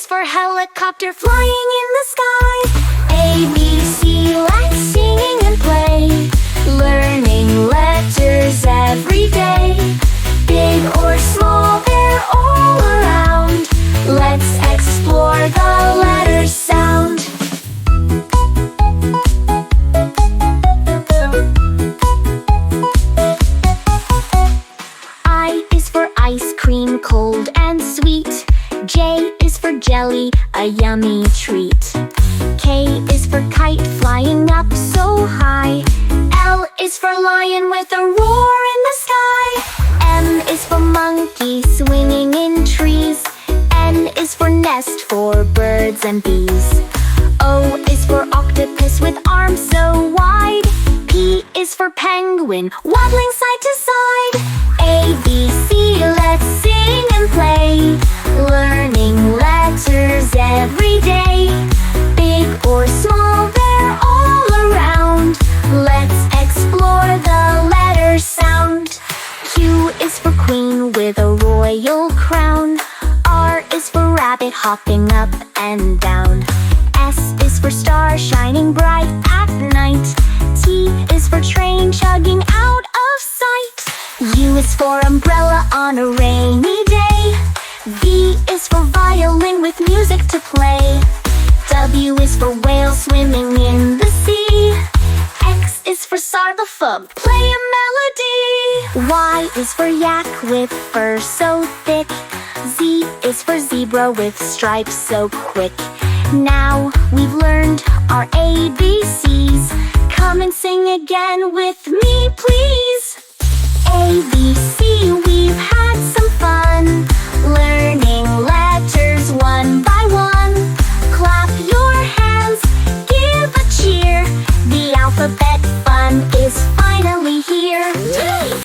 is for helicopter flying in the sky. A, B, C, let's singing and play. Learning letters every day. Big or small, they're all around. Let's explore the letter sound. I is for ice cream, cold and sweet. J is for jelly, a yummy treat. K is for kite flying up so high. L is for lion with a roar in the sky. M is for monkey swinging in trees. N is for nest for birds and bees. O is for octopus with arms so wide. P is for penguin waddling side to side. A, B, C, let's sing and play. Learning letters every day. Big or small, they're all around. Let's explore the letter sound. Q is for queen with a royal crown. R is for rabbit hopping up and down. S is for star shining bright at night. T is for train chugging out of sight. U is for umbrella on a rainy day. V is for violin with music to play. W is for whale swimming in the sea. X is for xylophone, play a melody. Y is for yak with fur so thick. Z is for zebra with stripes so quick. Now we've learned our ABCs. Come and sing again with me, please. A, B, C,